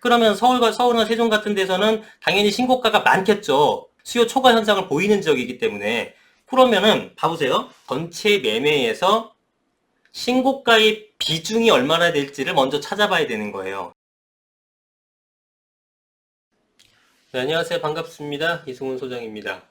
그러면 서울이나 세종 같은 데서는 당연히 신고가가 많겠죠. 수요 초과 현상을 보이는 지역이기 때문에. 그러면은 봐보세요. 전체 매매에서 신고가의 비중이 얼마나 될지를 먼저 찾아봐야 되는 거예요. 네, 안녕하세요. 반갑습니다. 이승훈 소장입니다.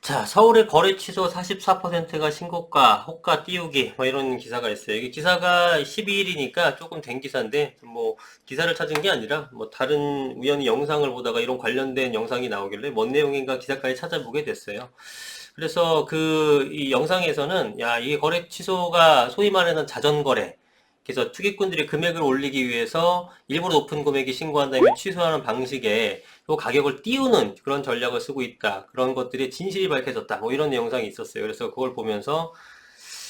자, 서울의 거래 취소 44%가 신고가, 호가 띄우기, 뭐 이런 기사가 있어요. 이게 기사가 12일이니까 조금 된 기사인데, 뭐, 기사를 찾은 게 아니라, 뭐, 다른 우연히 영상을 보다가 이런 관련된 영상이 나오길래 뭔 내용인가 기사까지 찾아보게 됐어요. 그래서 이 영상에서는, 야, 이게 거래 취소가 소위 말하는 자전거래. 그래서 투기꾼들이 금액을 올리기 위해서 일부러 높은 금액이 신고한 다음에 취소하는 방식에 또 가격을 띄우는 그런 전략을 쓰고 있다. 그런 것들이 진실이 밝혀졌다. 뭐 이런 영상이 있었어요. 그래서 그걸 보면서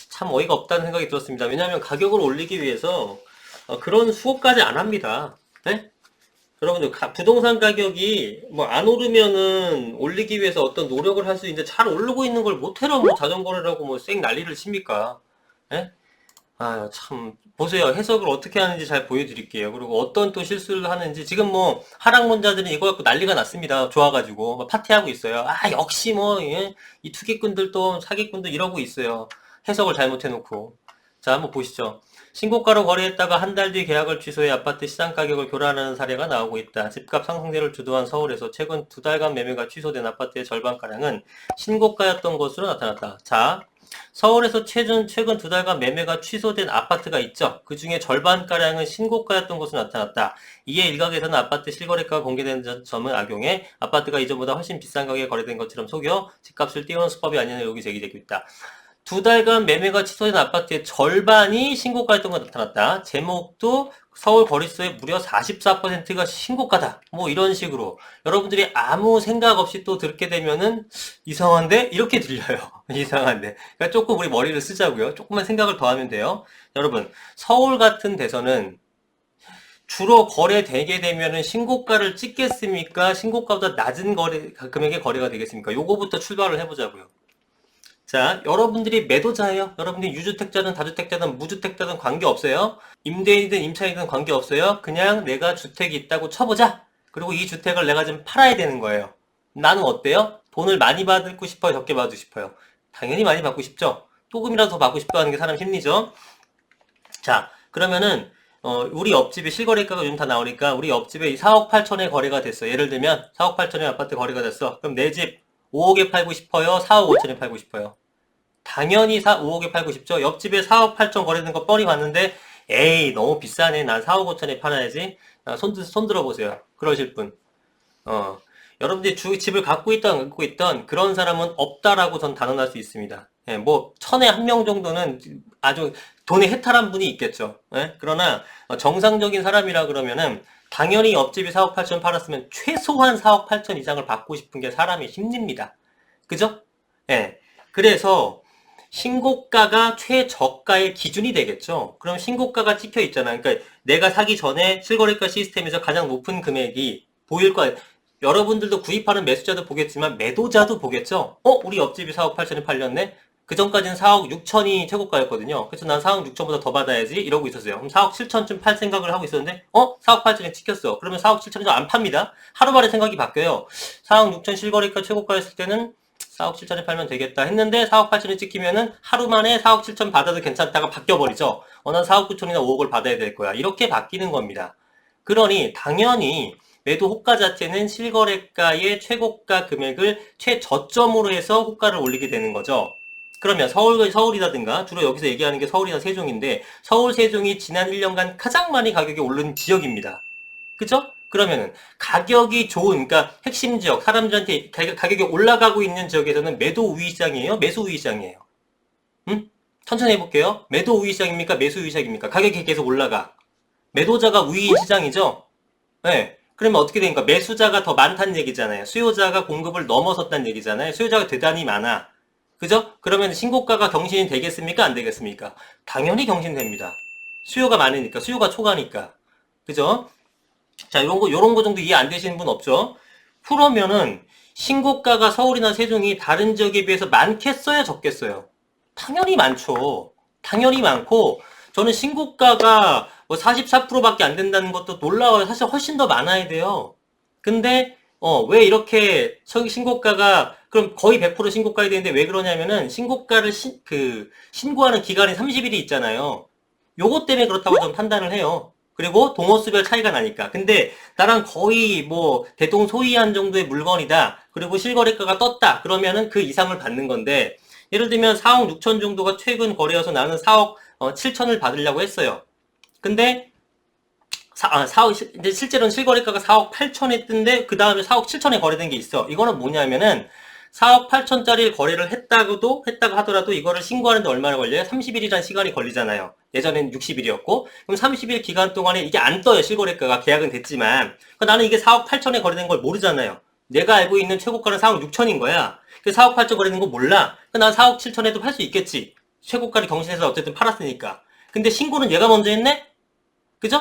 참 어이가 없다는 생각이 들었습니다. 왜냐하면 가격을 올리기 위해서 그런 수고까지 안 합니다. 네? 여러분들 부동산 가격이 뭐 안 오르면은 올리기 위해서 어떤 노력을 할 수 있는데 잘 오르고 있는 걸 못해라 뭐 자전거래라고 뭐 쌩 난리를 칩니까? 예? 아, 참, 보세요. 해석을 어떻게 하는지 잘 보여드릴게요. 그리고 어떤 또 실수를 하는지, 지금 뭐, 하락론자들은 이거 갖고 난리가 났습니다. 좋아가지고. 막 파티하고 있어요. 아, 역시 뭐, 예? 이 투기꾼들도 사기꾼도 이러고 있어요. 해석을 잘못해놓고. 자, 한번 보시죠. 신고가로 거래했다가 한 달 뒤 계약을 취소해 아파트 시장 가격을 교란하는 사례가 나오고 있다. 집값 상승세를 주도한 서울에서 최근 두 달간 매매가 취소된 아파트의 절반가량은 신고가였던 것으로 나타났다. 자, 서울에서 최근 두 달간 매매가 취소된 아파트가 있죠. 그 중에 절반가량은 신고가였던 것으로 나타났다. 이에 일각에서는 아파트 실거래가가 공개된 점을 악용해 아파트가 이전보다 훨씬 비싼 가격에 거래된 것처럼 속여 집값을 띄우는 수법이 아니냐는 의혹이 제기되고 있다. 두 달간 매매가 취소된 아파트의 절반이 신고가였던 것으로 나타났다. 제목도 서울 거래소의 무려 44%가 신고가다. 뭐 이런 식으로 여러분들이 아무 생각 없이 또 듣게 되면은 이상한데? 이렇게 들려요. 이상한데. 그러니까 조금 우리 머리를 쓰자고요. 조금만 생각을 더 하면 돼요. 여러분, 서울 같은 데서는 주로 거래되게 되면은 신고가를 찍겠습니까? 신고가보다 낮은 금액의 거래가 되겠습니까? 요거부터 출발을 해보자고요. 자, 여러분들이 매도자예요. 여러분들이 유주택자든 다주택자든 무주택자든 관계없어요. 임대인이든 임차인이든 관계없어요. 그냥 내가 주택이 있다고 쳐보자. 그리고 이 주택을 내가 좀 팔아야 되는 거예요. 나는 어때요? 돈을 많이 받고 싶어요? 적게 받고 싶어요? 당연히 많이 받고 싶죠? 조금이라도 더 받고 싶어 하는 게 사람 심리죠? 자, 그러면은 우리 옆집에 실거래가가 요즘 다 나오니까 우리 옆집에 4억 8천에 거래가 됐어. 예를 들면 4억 8천에 아파트 거래가 됐어. 그럼 내 집 5억에 팔고 싶어요? 4억 5천에 팔고 싶어요? 당연히 5억에 팔고 싶죠. 옆집에 4억 8천 거래되는 거 뻔히 봤는데 에이 너무 비싸네. 난 4억 5천에 팔아야지. 손 들어보세요. 그러실 분. 어, 여러분들이 집을 갖고 있던 안 갖고 있던 그런 사람은 없다라고 전 단언할 수 있습니다. 예, 뭐 천에 한 명 정도는 아주 돈에 해탈한 분이 있겠죠. 예? 그러나 정상적인 사람이라 그러면은 당연히 옆집이 4억 8천 팔았으면 최소한 4억 8천 이상을 받고 싶은 게 사람의 심리입니다. 그죠? 예. 그래서 신고가가 최저가의 기준이 되겠죠. 그럼 신고가가 찍혀 있잖아요. 그러니까 내가 사기 전에 실거래가 시스템에서 가장 높은 금액이 보일 거예요. 여러분들도 구입하는 매수자도 보겠지만 매도자도 보겠죠. 우리 옆집이 4억 8천에 팔렸네. 그 전까지는 4억 6천이 최고가였거든요. 그래서 난 4억 6천보다 더 받아야지 이러고 있었어요. 그럼 4억 7천쯤 팔 생각을 하고 있었는데 4억 8천에 찍혔어. 그러면 4억 7천이 안 팝니다. 하루만에 생각이 바뀌어요. 4억 6천 실거래가 최고가였을 때는 4억 7천에 팔면 되겠다 했는데 4억 8천에 찍히면은 하루 만에 4억 7천 받아도 괜찮다가 바뀌어버리죠. 난 4억 9천이나 5억을 받아야 될 거야. 이렇게 바뀌는 겁니다. 그러니 당연히 매도 호가 자체는 실거래가의 최고가 금액을 최저점으로 해서 호가를 올리게 되는 거죠. 그러면 서울이라든가 주로 여기서 얘기하는 게 서울이나 세종인데 서울, 세종이 지난 1년간 가장 많이 가격이 오른 지역입니다. 그죠? 그러면은 가격이 좋은, 그러니까 핵심 지역, 사람들한테 가격이 올라가고 있는 지역에서는 매도 우위 시장이에요? 매수 우위 시장이에요? 응? 천천히 해볼게요. 매도 우위 시장입니까? 매수 우위 시장입니까? 가격이 계속 올라가. 매도자가 우위인 시장이죠? 네. 그러면 어떻게 되니까 매수자가 더 많다는 얘기잖아요. 수요자가 공급을 넘어섰다는 얘기잖아요. 수요자가 대단히 많아. 그죠? 그러면 신고가가 경신이 되겠습니까? 안 되겠습니까? 당연히 경신됩니다. 수요가 많으니까, 수요가 초과니까. 그죠? 자, 요런 거 정도 이해 안 되시는 분 없죠? 그러면은, 신고가가 서울이나 세종이 다른 지역에 비해서 많겠어요? 적겠어요? 당연히 많죠. 당연히 많고, 저는 신고가가 뭐 44%밖에 안 된다는 것도 놀라워요. 사실 훨씬 더 많아야 돼요. 근데 왜 이렇게 신고가가 그럼 거의 100% 신고가야 되는데 왜 그러냐면은 신고가를 신고하는 기간이 30일이 있잖아요. 요것 때문에 그렇다고 좀 판단을 해요. 그리고 동호수별 차이가 나니까. 근데 나랑 거의 뭐 대동소이한 정도의 물건이다. 그리고 실거래가가 떴다. 그러면은 그 이상을 받는 건데 예를 들면 4억 6천 정도가 최근 거래여서 나는 4억 7천을 받으려고 했어요. 근데 4억, 이제 실제로는 실거래가가 4억 8천 했던데, 그 다음에 4억 7천에 거래된 게 있어. 이거는 뭐냐면은, 4억 8천짜리 거래를 했다고 하더라도 이거를 신고하는데 얼마나 걸려요? 30일이라는 시간이 걸리잖아요. 예전엔 60일이었고. 그럼 30일 기간 동안에 이게 안 떠요, 실거래가가. 계약은 됐지만. 그러니까 나는 이게 4억 8천에 거래된 걸 모르잖아요. 내가 알고 있는 최고가는 4억 6천인 거야. 4억 8천 거래된 거 몰라. 난 4억 7천에도 팔 수 있겠지. 최고가를 경신해서 어쨌든 팔았으니까. 근데 신고는 얘가 먼저 했네? 그죠?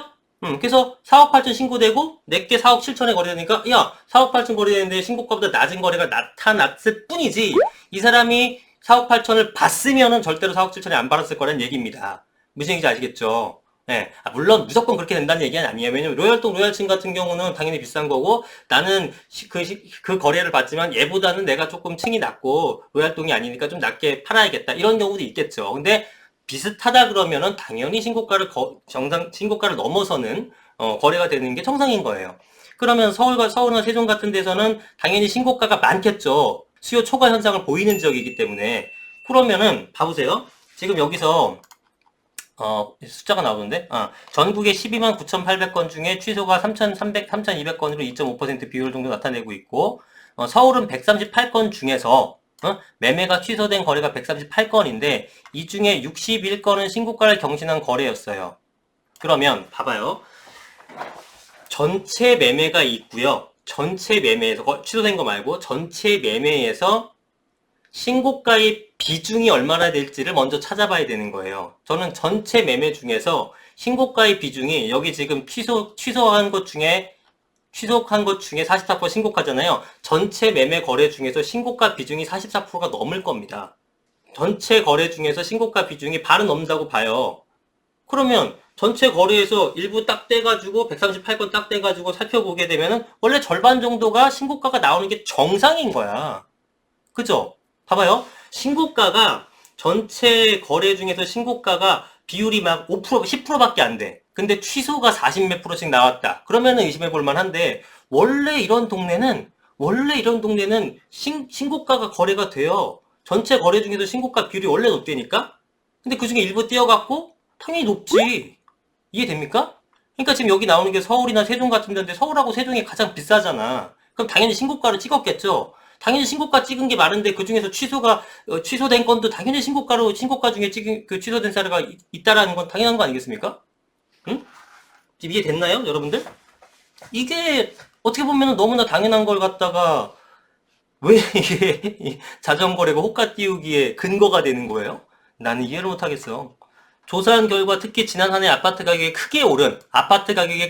그래서 4억 8천 신고되고 내게 4억 7천에 거래되니까 야 4억 8천 거래되는데 신고가보다 낮은 거래가 나타났을 뿐이지 이 사람이 4억 8천을 봤으면은 절대로 4억 7천에 안 받았을 거라는 얘기입니다. 무슨 얘기인지 아시겠죠? 네. 물론 무조건 그렇게 된다는 얘기는 아니에요. 왜냐면 로얄동 로얄층 같은 경우는 당연히 비싼 거고 나는 그 거래를 받지만 얘보다는 내가 조금 층이 낮고 로얄동이 아니니까 좀 낮게 팔아야겠다 이런 경우도 있겠죠. 근데 비슷하다 그러면은 당연히 신고가를 넘어서는 거래가 되는 게 정상인 거예요. 그러면 서울이나 세종 같은 데서는 당연히 신고가가 많겠죠. 수요 초과 현상을 보이는 지역이기 때문에. 그러면은 봐보세요. 지금 여기서 숫자가 나오는데 전국의 12만 9,800건 중에 취소가 3,200건으로 2.5% 비율 정도 나타내고 있고 서울은 138건 중에서 매매가 취소된 거래가 138건인데 이 중에 61건은 신고가를 경신한 거래였어요. 그러면 봐봐요. 전체 매매가 있고요. 전체 매매에서 취소된 거 말고 전체 매매에서 신고가의 비중이 얼마나 될지를 먼저 찾아봐야 되는 거예요. 저는 전체 매매 중에서 신고가의 비중이 여기 지금 취소한 것 중에 44% 신고가잖아요. 전체 매매 거래 중에서 신고가 비중이 44%가 넘을 겁니다. 전체 거래 중에서 신고가 비중이 반은 넘는다고 봐요. 그러면 전체 거래에서 일부 딱 떼가지고 138건 딱 떼가지고 살펴보게 되면은 원래 절반 정도가 신고가가 나오는 게 정상인 거야. 그죠? 봐봐요. 신고가가 전체 거래 중에서 신고가가 비율이 막 5%, 10%밖에 안 돼. 근데 취소가 40 몇 프로씩 나왔다. 그러면은 의심해 볼 만한데 원래 이런 동네는 신고가가 거래가 돼요. 전체 거래 중에서 신고가 비율이 원래 높다니까? 근데 그 중에 일부 띄어갖고 당연히 높지. 이해됩니까? 그러니까 지금 여기 나오는 게 서울이나 세종 같은 데인데 서울하고 세종이 가장 비싸잖아. 그럼 당연히 신고가를 찍었겠죠. 당연히 신고가 찍은 게 많은데 그 중에서 취소된 건도 당연히 신고가 중에 찍은 그 취소된 사례가 있다라는 건 당연한 거 아니겠습니까? 응? 지금 이해됐나요, 여러분들? 이게 어떻게 보면 너무나 당연한 걸 갖다가 왜 이게 자전거래가 호가 띄우기에 근거가 되는 거예요? 나는 이해를 못하겠어. 조사한 결과 특히 지난 한 해 아파트 가격이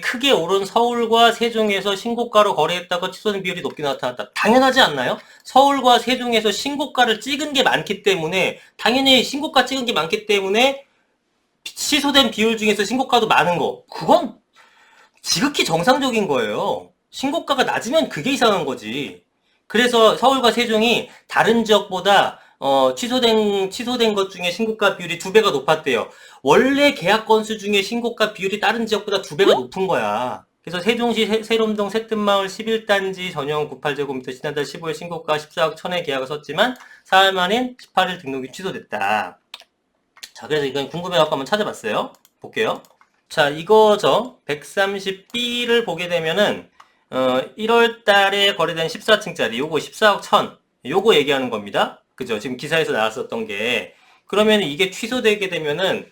크게 오른 서울과 세종에서 신고가로 거래했다가 취소된 비율이 높게 나타났다. 당연하지 않나요? 서울과 세종에서 신고가를 찍은 게 많기 때문에 당연히 신고가 찍은 게 많기 때문에 취소된 비율 중에서 신고가도 많은 거. 그건 지극히 정상적인 거예요. 신고가가 낮으면 그게 이상한 거지. 그래서 서울과 세종이 다른 지역보다 취소된 것 중에 신고가 비율이 2배가 높았대요. 원래 계약 건수 중에 신고가 비율이 다른 지역보다 2배가 높은 거야. 그래서 세종시 세롬동 새뜸마을 11단지 전용 98제곱미터 지난달 15일 신고가 14억 1천에 계약을 썼지만 4일 만인 18일 등록이 취소됐다. 자, 그래서 이건 궁금해갖고 한번 찾아봤어요. 볼게요. 자, 이거죠. 130B를 보게 되면은 1월 달에 거래된 14층짜리 요거 14억 1천 요거 얘기하는 겁니다. 그죠? 지금 기사에서 나왔었던 게 그러면 이게 취소되게 되면은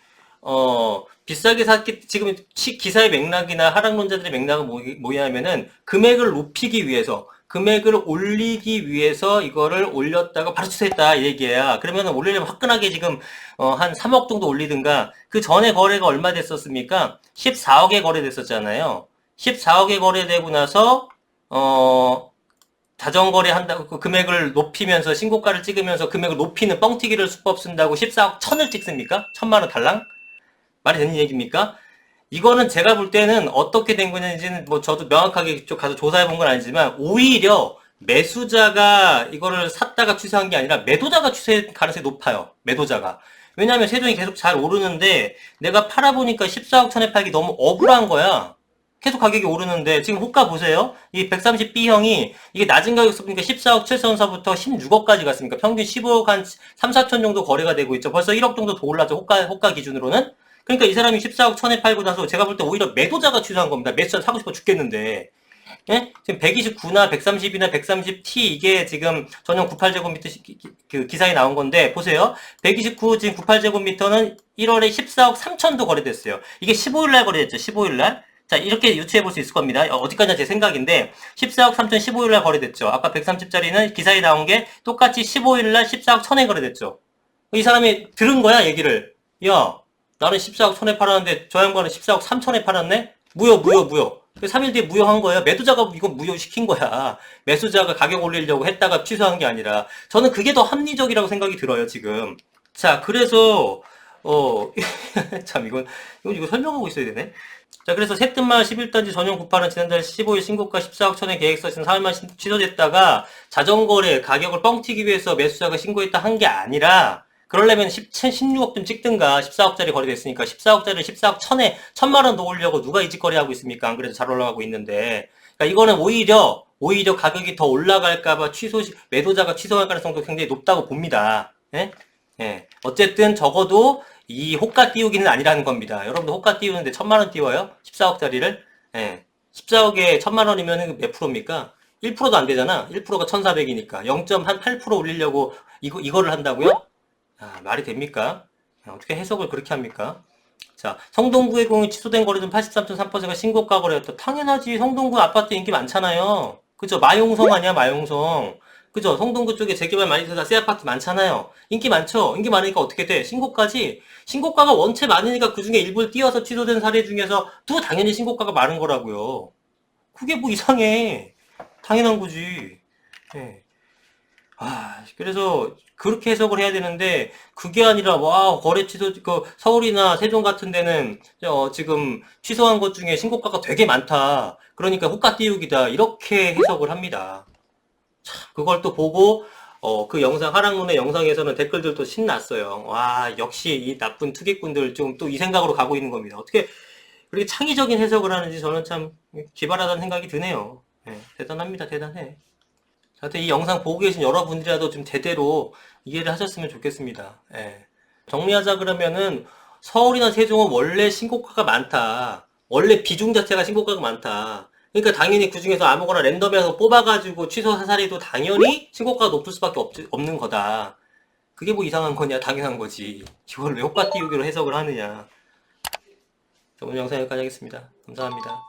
비싸게 샀기 지금 기사의 맥락이나 하락론자들의 맥락은 뭐냐면은 금액을 올리기 위해서 이거를 올렸다가 바로 취소했다 이 얘기야. 그러면은 올리려면 화끈하게 지금 한 3억 정도 올리든가 그 전에 거래가 얼마 됐었습니까? 14억에 거래됐었잖아요. 14억에 거래되고 나서 자전거래 한다고 그 금액을 높이면서 신고가를 찍으면서 금액을 높이는 뻥튀기를 수법 쓴다고 14억 1천을 찍습니까? 1,000만 원 달랑? 말이 되는 얘기입니까? 이거는 제가 볼 때는 어떻게 된 거냐는지는 뭐 저도 명확하게 좀 가서 조사해 본 건 아니지만 오히려 매수자가 이거를 샀다가 취소한 게 아니라 매도자가 취소할 가능성이 높아요. 매도자가. 왜냐하면 세종이 계속 잘 오르는데 내가 팔아보니까 14억 천에 팔기 너무 억울한 거야. 계속 가격이 오르는데 지금 호가 보세요. 이 130B형이 이게 낮은 가격에서 보니까 14억 7천서부터 16억까지 갔으니까 평균 15억 한 3, 4천 정도 거래가 되고 있죠. 벌써 1억 정도 더 올랐죠. 호가 기준으로는. 그러니까 이 사람이 14억 천에 팔고 나서 제가 볼 때 오히려 매도자가 취소한 겁니다. 매수자 사고 싶어 죽겠는데. 예? 지금 129나 130이나 130T 이게 지금 전용 98제곱미터 그 기사에 나온 건데 보세요. 129 지금 98제곱미터는 1월에 14억 3천도 거래됐어요. 이게 15일날 거래됐죠. 15일날. 자, 이렇게 유추해 볼 수 있을 겁니다. 어디까지나 제 생각인데 14억 3천 15일날 거래됐죠. 아까 130짜리는 기사에 나온 게 똑같이 15일날 14억 1천에 거래됐죠. 이 사람이 들은 거야, 얘기를. 야, 나는 14억 1천에 팔았는데 저 양반은 14억 3천에 팔았네? 무효. 3일 뒤에 무효한 거예요. 매도자가 이거 무효시킨 거야. 매수자가 가격 올리려고 했다가 취소한 게 아니라. 저는 그게 더 합리적이라고 생각이 들어요, 지금. 자, 그래서, 참, 이거 설명하고 있어야 되네. 자, 그래서 새뜸마을 11단지 전용 98은 지난달 15일 신고가 14억 천에 계획서 지금 4일만 취소됐다가 자전거래 가격을 뻥튀기 위해서 매수자가 신고했다 한 게 아니라 그러려면 16억 좀 찍든가 14억짜리 거래됐으니까 14억짜리를 14억 천에 1,000만 원 더 올려고 누가 이 짓거리 하고 있습니까? 안 그래도 잘 올라가고 있는데. 그러니까 이거는 오히려 가격이 더 올라갈까봐 매도자가 취소할 가능성도 굉장히 높다고 봅니다. 예? 예. 어쨌든 적어도 이 호가 띄우기는 아니라는 겁니다. 여러분들 호가 띄우는데 1,000만 원 띄워요? 14억짜리를? 예. 14억에 1,000만 원이면 몇 프로입니까? 1%도 안 되잖아. 1%가 1,400이니까. 0.8% 올리려고 이거를 한다고요? 아, 말이 됩니까? 어떻게 해석을 그렇게 합니까? 자, 성동구의 공이 취소된 거래는 83.3%가 신고가 거래였다. 당연하지. 성동구 아파트 인기 많잖아요. 그죠? 마용성 아니야, 마용성. 그죠? 성동구 쪽에 재개발 많이 돼서 새 아파트 많잖아요. 인기 많죠? 인기 많으니까 어떻게 돼? 신고가지? 신고가가 원체 많으니까 그 중에 일부를 띄어서 취소된 사례 중에서 또 당연히 신고가가 많은 거라고요. 그게 뭐 이상해. 당연한 거지. 예. 아, 그래서 그렇게 해석을 해야 되는데 그게 아니라 와 거래 취소 그 서울이나 세종 같은 데는 지금 취소한 것 중에 신고가가 되게 많다. 그러니까 호가 띄우기다. 이렇게 해석을 합니다. 참, 그걸 또 보고 그 영상 하락론의 영상에서는 댓글들도 신났어요. 와 역시 이 나쁜 투기꾼들 좀 또 이 생각으로 가고 있는 겁니다. 어떻게 그렇게 창의적인 해석을 하는지 저는 참 기발하다는 생각이 드네요. 예, 대단합니다. 대단해. 하여튼 이 영상 보고 계신 여러분들이라도 좀 제대로 이해를 하셨으면 좋겠습니다. 예. 정리하자 그러면은 서울이나 세종은 원래 신고가가 많다. 원래 비중 자체가 신고가가 많다. 그러니까 당연히 그 중에서 아무거나 랜덤에서 뽑아가지고 취소 사살이도 당연히 신고가가 높을 수밖에 없는 거다. 그게 뭐 이상한 거냐? 당연한 거지. 이걸 왜 효과 띄우기로 해석을 하느냐. 자, 오늘 영상 여기까지 하겠습니다. 감사합니다.